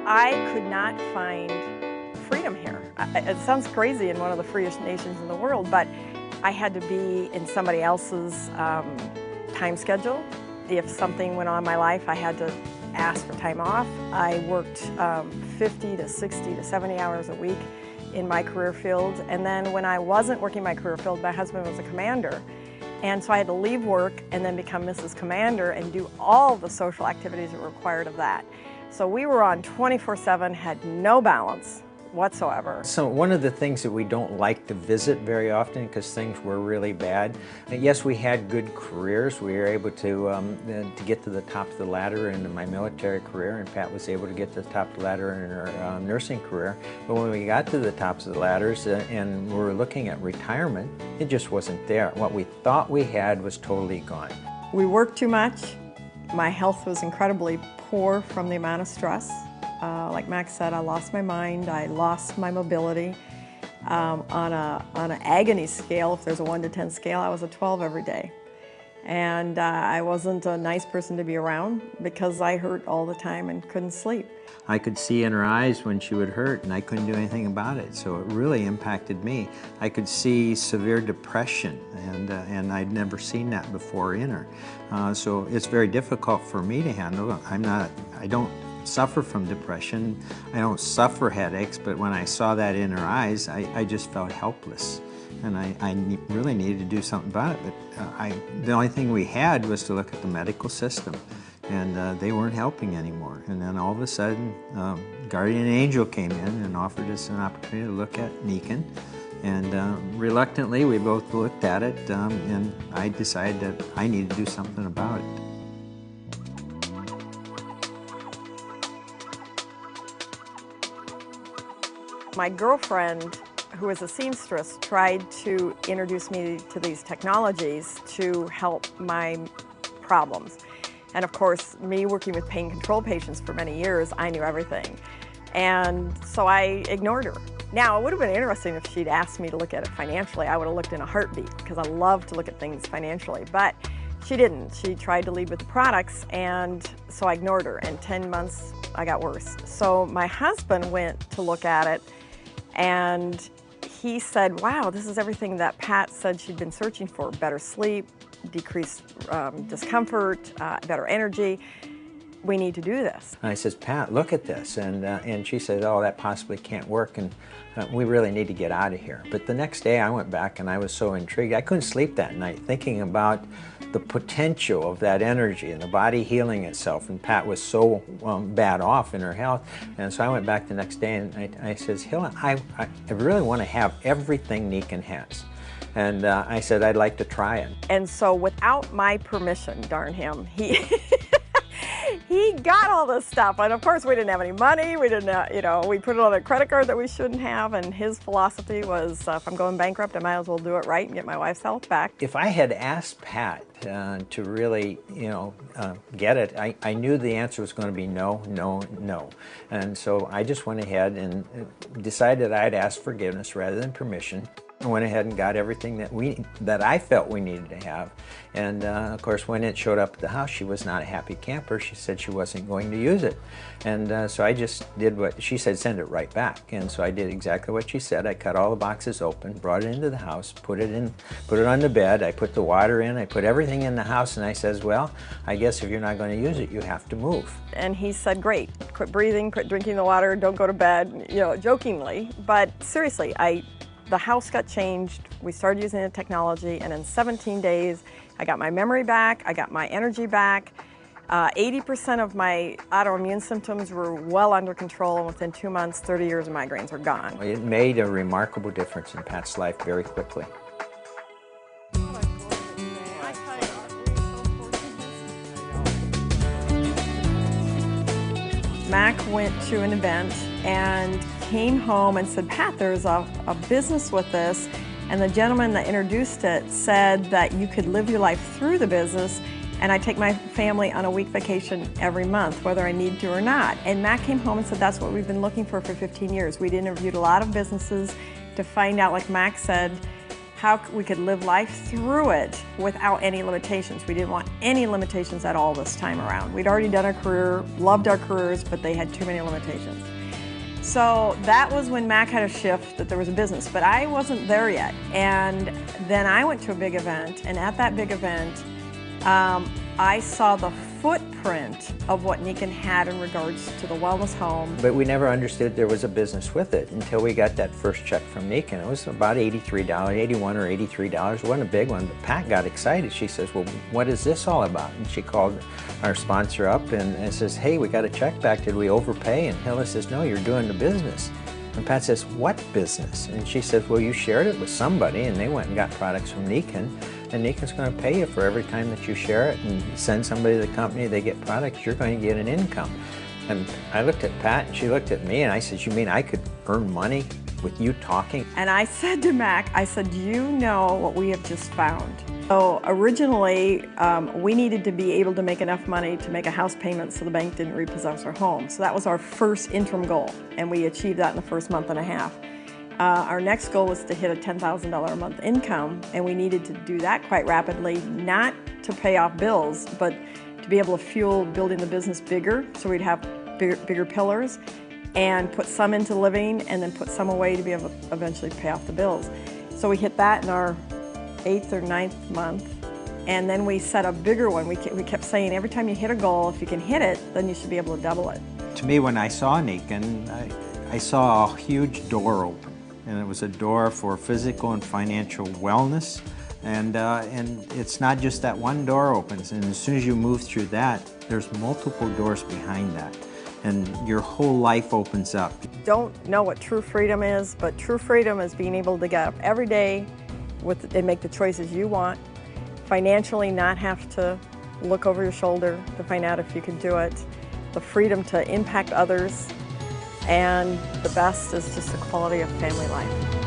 I could not find freedom here. It sounds crazy in one of the freest nations in the world, but I had to be in somebody else's time schedule. If something went on in my life, I had to ask for time off. I worked 50 to 60 to 70 hours a week in my career field. And then when I wasn't working my career field, my husband was a commander. And so I had to leave work and then become Mrs. Commander and do all the social activities that were required of that. So we were on 24/7, had no balance whatsoever. So one of the things that we don't like to visit very often because things were really bad. Yes, we had good careers. We were able to get to the top of the ladder in my military career, and Pat was able to get to the top of the ladder in her nursing career. But when we got to the tops of the ladders and we were looking at retirement, it just wasn't there. What we thought we had was totally gone. We worked too much. My health was incredibly poor from the amount of stress. Like Max said, I lost my mind, I lost my mobility. On an agony scale, if there's a 1 to 10 scale, I was a 12 every day. And I wasn't a nice person to be around because I hurt all the time and couldn't sleep. I could see in her eyes when she would hurt and I couldn't do anything about it, so it really impacted me. I could see severe depression and I'd never seen that before in her. So it's very difficult for me to handle. I don't suffer from depression, I don't suffer headaches, but when I saw that in her eyes, I just felt helpless. And I really needed to do something about it, but the only thing we had was to look at the medical system, and they weren't helping anymore. And then all of a sudden, Guardian Angel came in and offered us an opportunity to look at Niken. And reluctantly, we both looked at it, and I decided that I needed to do something about it. My girlfriend, who is a seamstress, tried to introduce me to these technologies to help my problems. And of course, me working with pain control patients for many years, I knew everything. And so I ignored her. Now, it would have been interesting if she'd asked me to look at it financially. I would have looked in a heartbeat because I love to look at things financially. But she didn't. She tried to lead with the products, and so I ignored her. In 10 months, I got worse. So my husband went to look at it, and he said, wow, this is everything that Pat said she'd been searching for. Better sleep, decreased discomfort, better energy. We need to do this. And I says, Pat, look at this. And she said, oh, that possibly can't work, and we really need to get out of here. But the next day I went back and I was so intrigued. I couldn't sleep that night thinking about the potential of that energy and the body healing itself. And Pat was so bad off in her health. And so I went back the next day and I says, Helen, I really want to have everything Niken has. And I said, I'd like to try it. And so without my permission, darn him, he got all this stuff. And of course, we didn't have any money. We didn't, we put it on a credit card that we shouldn't have. And his philosophy was, if I'm going bankrupt, I might as well do it right and get my wife's health back. If I had asked Pat to really, get it, I knew the answer was going to be no, no, no. And so I just went ahead and decided I'd ask forgiveness rather than permission. I went ahead and got everything that I felt we needed to have. And of course, when it showed up at the house, she was not a happy camper. She said she wasn't going to use it. And so I just did what she said, send it right back. And so I did exactly what she said. I cut all the boxes open, brought it into the house, put it on the bed. I put the water in, I put everything in the house, and I says, well, I guess if you're not going to use it, you have to move. And he said, great, quit breathing, quit drinking the water, don't go to bed, jokingly. But seriously, the house got changed, we started using the technology, and in 17 days, I got my memory back, I got my energy back. 80% of my autoimmune symptoms were well under control, and within 2 months, 30 years of migraines were gone. It made a remarkable difference in Pat's life very quickly. Mac went to an event and came home and said, Pat, there's a business with this, and the gentleman that introduced it said that you could live your life through the business, and I take my family on a week vacation every month, whether I need to or not. And Mac came home and said, that's what we've been looking for 15 years. We'd interviewed a lot of businesses to find out, like Mac said, how we could live life through it without any limitations. We didn't want any limitations at all this time around. We'd already done our career, loved our careers, but they had too many limitations. So that was when Mac had a shift that there was a business, but I wasn't there yet. And then I went to a big event, and at that big event, I saw the footprint of what Nikken had in regards to the wellness home. But we never understood there was a business with it until we got that first check from Nikken. It was about $83, $81 or $83. It wasn't a big one, but Pat got excited. She says, well, what is this all about? And she called our sponsor up and says, hey, we got a check back. Did we overpay? And Hilda says, no, you're doing the business. And Pat says, what business? And she says, well, you shared it with somebody, and they went and got products from Nikken. And Nikken's going to pay you for every time that you share it and send somebody to the company, they get products, you're going to get an income. And I looked at Pat and she looked at me and I said, you mean I could earn money with you talking? And I said to Mac, I said, do you know what we have just found? So originally, we needed to be able to make enough money to make a house payment so the bank didn't repossess our home. So that was our first interim goal, and we achieved that in the first month and a half. Our next goal was to hit a $10,000 a month income, and we needed to do that quite rapidly, not to pay off bills, but to be able to fuel building the business bigger, so we'd have bigger pillars, and put some into living, and then put some away to be able to eventually pay off the bills. So we hit that in our 8th or 9th month, and then we set a bigger one. We kept saying every time you hit a goal, if you can hit it, then you should be able to double it. To me, when I saw Nikken, I saw a huge door open. And it was a door for physical and financial wellness. And it's not just that one door opens, and as soon as you move through that, there's multiple doors behind that. And your whole life opens up. Don't know what true freedom is, but true freedom is being able to get up every day and make the choices you want, financially not have to look over your shoulder to find out if you can do it, the freedom to impact others, and the best is just the quality of family life.